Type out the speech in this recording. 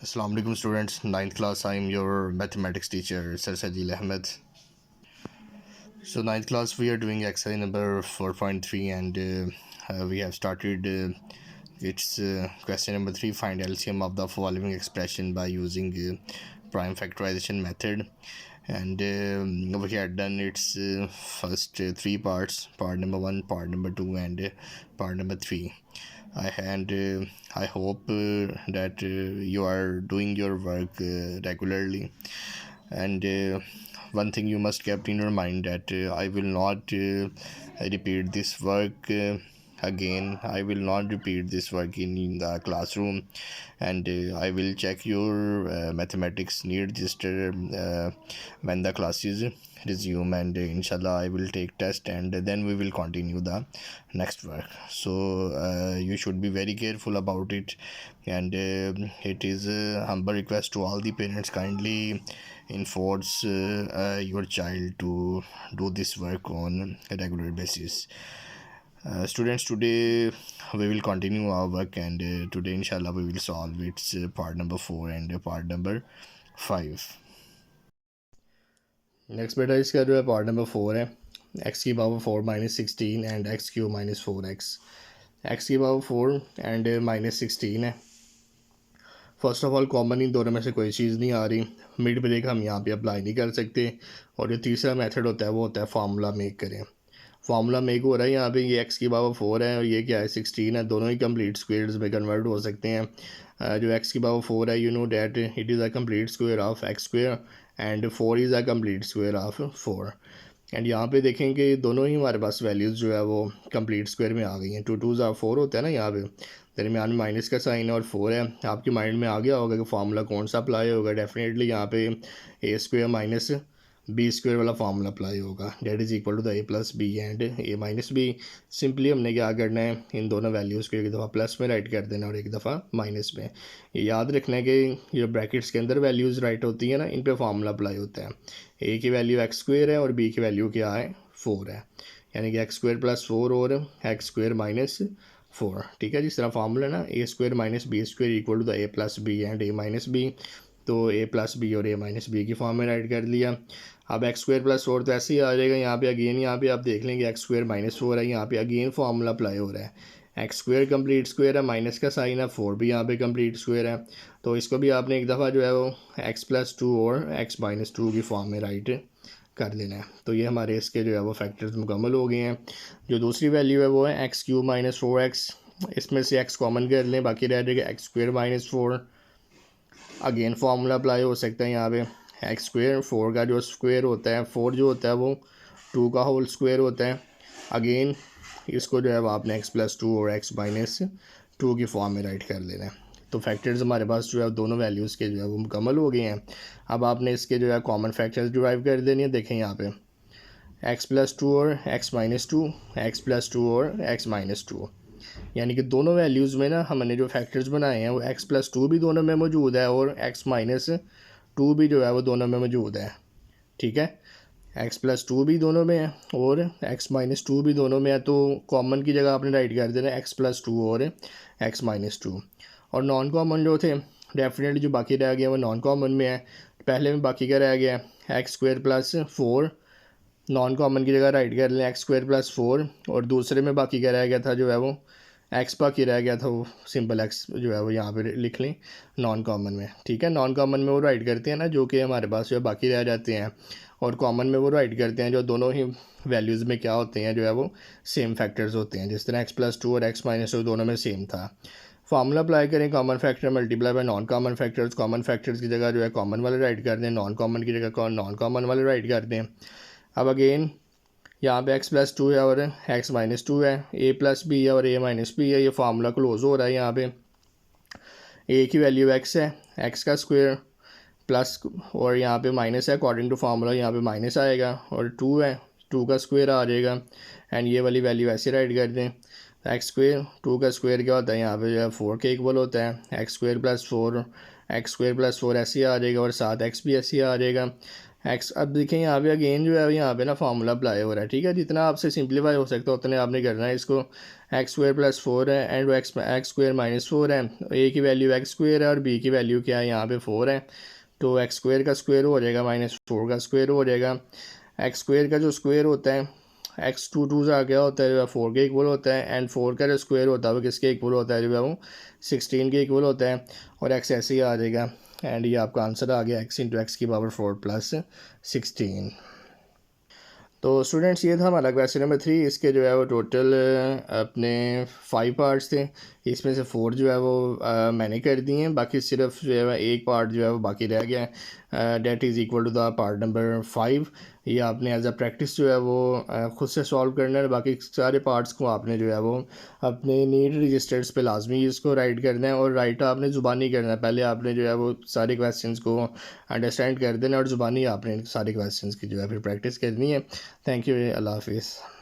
Assalamu alaikum students, ninth class. I am your mathematics teacher, Sir Sajil Ahmed. So ninth class we are doing exercise number 4.3 and we have started it's question number 3. Find LCM of the following expression by using prime factorization method. And we had done its first 3 parts, part number 1, part number 2 and part number 3. I hope that you are doing your work regularly. And one thing you must keep in your mind that I will not repeat this work again. I will not repeat this work in the classroom, and I will check your mathematics need register when the classes resume, and inshallah I will take test and then we will continue the next work. So you should be very careful about it, and it is a humble request to all the parents, kindly enforce your child to do this work on a regular basis. Students, today we will continue our work, and today inshallah we will solve its part number 4 and part number 5. Next बेटा इसका जो है part number 4 है, x की power 4 minus 16 and x Q minus 4x. X की power 4 and minus 16 है. First of all common in दोनों में से कोई चीज़ नहीं आ रही, मिड ब्रेक हम यहाँ पे अप्लाई नहीं कर सकते. और जो तीसरा मेथड होता है वो होता है फार्मूला मेक करें. फार्मूला मेक हो रहा है यहाँ पे, ये x की पावर 4 है और ये क्या है 16 है, दोनों ही कंप्लीट स्क्वेयर्स में कन्वर्ट हो सकते हैं. जो x की पावर 4 है, you know that it is a complete square of x square and 4 is a complete square of 4. And यहाँ पे देखें कि दोनों ही हमारे पास वैल्यूज़ जो है वो कंप्लीट स्क्वेयर में आ गई हैं. 2 2 4 होता है ना, यहाँ पे दरमियान में माइनस का साइन है और 4 है. आपके माइंड में आ गया होगा कि फार्मूला कौन सा अप्लाई होगा. डेफिनेटली यहाँ पे A square minus B square वाला फार्मूला अप्लाई होगा. That is equal to the A plus B and A minus B. Simply हमने क्या करना है, इन दोनों वैल्यूज़ को एक दफ़ा प्लस में राइट कर देना और एक दफ़ा माइनस में. ये याद रखना है कि जो ब्रैकेट्स के अंदर वैल्यूज़ राइट होती है ना, इन पे फार्मूला अप्लाई होता है. ए की वैल्यू एक्स स्क्वेयर है और बी की वैल्यू क्या है 4 है, यानी कि एक्स स्क्वेयर प्लस 4 और एक्स स्क्वेयर माइनस 4. ठीक है, जिस तरह फार्मूला ना A square minus B square equal to the A plus B and A minus B. तो ए प्लस बी और ए माइनस बी की फॉर्म में राइट कर लिया. अब एक्स स्क्वेयर प्लस 4 तो ऐसे ही आ जाएगा. यहाँ पे अगेन यहाँ पे आप देख लेंगे एक्स स्क्वेयर माइनस 4 है, यहाँ पे अगेन फार्मूला अप्लाई हो रहा है. एक्स स्क्वेयर कंप्लीट स्क्वेयर है, माइनस का साइन है, 4 भी यहाँ पे कंप्लीट स्क्वेयर है. तो इसको भी आपने एक दफ़ा जो है वो एक्स प्लस 2 और एक्स माइनस 2 की फॉर्म में राइट कर लेना है. तो ये हमारे इसके जो है वो फैक्टर्स मुकम्मल हो गए हैं. जो दूसरी वैल्यू है वो है एक्स क्यू माइनस 4x. इसमें से एक्स कॉमन कर लें, बाकी रह जाएगा x square minus 4. Again formula apply हो सकता है यहाँ पे. एक्स स्क्वेयर 4 का जो स्क्वेयर होता है, 4 जो होता है वो 2 का होल स्क्वेयर होता है. अगेन इसको जो है वो आपने एक्स प्लस 2 और एक्स माइनस 2 की फॉर्म में राइट कर लेना है. तो फैक्टर्स हमारे पास जो है दोनों वैल्यूज़ के जो है वो मुकम्मल हो गए हैं. अब आपने इसके जो है कॉमन फैक्टर्स डिराइव कर देने हैं. देखें यहाँ पे एक्स प्लस 2 और एक्स माइनस 2, एक्स प्लस 2 और एक्स माइनस 2, यानी कि दोनों वैल्यूज़ में ना हमने जो फैक्टर्स बनाए हैं वो एक्स प्लस 2 भी दोनों में मौजूद है और एक्स माइनस 2 भी जो है वो दोनों में मौजूद है. ठीक है, एक्स प्लस 2 भी दोनों में है और एक्स माइनस 2 भी दोनों में है. तो कॉमन की जगह आपने राइट कर देना एक्स प्लस 2 और एक्स माइनस 2. और नॉन कॉमन जो थे डेफिनेटली जो बाकी रह गया वो नॉन कॉमन में है. पहले में बाकी क्या रह गया, x square plus 4, non common की जगह राइट कर लें एक्स स्क्वेयर प्लस 4. और दूसरे में बाकी क्या रह गया था जो है वो एक्स बाकी रह गया था, वो सिंपल एक्स जो है वो यहाँ पे लिख लें नॉन कॉमन में. ठीक है, नॉन कॉमन में वो राइट करते हैं ना जो कि हमारे पास जो है बाकी रह जाते हैं, और कॉमन में वो राइट करते हैं जो दोनों ही वैल्यूज़ में क्या होते हैं जो है वो सेम फैक्टर्स होते हैं. जिस तरह एक्स प्लस 2 और एक्स माइनस 2 दोनों में सेम था. फार्मूला अप्लाई करें, common factor multiply by non common factors. Common factors की जगह जो है कॉमन वाले राइट कर दें, नॉन कॉमन की जगह नॉन कॉमन वाले राइट कर दें. अब अगेन यहाँ पे x प्लस 2 है और x माइनस 2 है, a प्लस बी है और a माइनस बी है. ये फार्मूला क्लोज हो रहा है. यहाँ पे a की वैल्यू x है, x का स्क्वायर प्लस और यहाँ पे माइनस है. अकॉर्डिंग टू फार्मूला यहाँ पे माइनस आएगा और 2 है, 2 का स्क्वायर आ जाएगा. एंड ये वाली वैल्यू ऐसे राइट कर दें. एक्स स्क्वेयर 2 का स्क्वायर क्या होता है यहाँ पे जो है 4 के इक्वल होता है. X square plus 4, x square plus 4 ऐसे आ जाएगा और साथ एक्स भी ऐसे आ जाएगा. एक्स अब देखें यहाँ पे अगेन जो है यहाँ पे ना फार्मूला अप्लाई हो रहा है. ठीक है, जितना आपसे सिंप्लीफाई हो सकता है उतने आपने करना है इसको. एक्स स्क्वायर प्लस 4 है एंड एक्स स्क्वायर माइनस 4 है। ए की वैल्यू एक्स स्क्वायर है और बी की वैल्यू क्या है, यहाँ पे 4 है। तो एक्स स्क्वायर का स्क्वायर हो जाएगा माइनस 4 का स्क्वायर हो जाएगा। एक्स स्क्वायर का जो स्क्वायर होता है एक्स टू से आ गया होता है जो है 4 के इक्वल होता है, एंड 4 का जो स्क्वायर होता है वो किसके इक्वल होता है, जो है वो 16 के इक्वल होता है। और एक्स ऐसे ही आ जाएगा एंड ये आपका आंसर आ गया एक्स इंटू एक्स की पावर 4 प्लस 16। तो स्टूडेंट्स ये था हमारा क्वेश्चन नंबर 3। इसके जो है वो टोटल अपने 5 पार्ट्स थे, इसमें से 4 जो है वो मैंने कर दिए हैं, बाकी सिर्फ जो है एक पार्ट जो है वो बाकी रह गया है, that is equal to the part number 5। ये आपने एज अ प्रैक्टिस जो है वो ख़ुद से सॉल्व करना है। बाकी सारे पार्ट्स को आपने जो है वो अपने नीड रजिस्टर्स पे लाजमी इसको राइट करना है, और राइट आपने ज़ुबानी करना है। पहले आपने जो है वो सारे क्वेश्चंस को अंडरस्टैंड कर देना और ज़ुबानी आपने सारे क्वेश्चंस की जो है फिर प्रैक्टिस करनी है। थैंक यू, अल्लाह हाफिज़।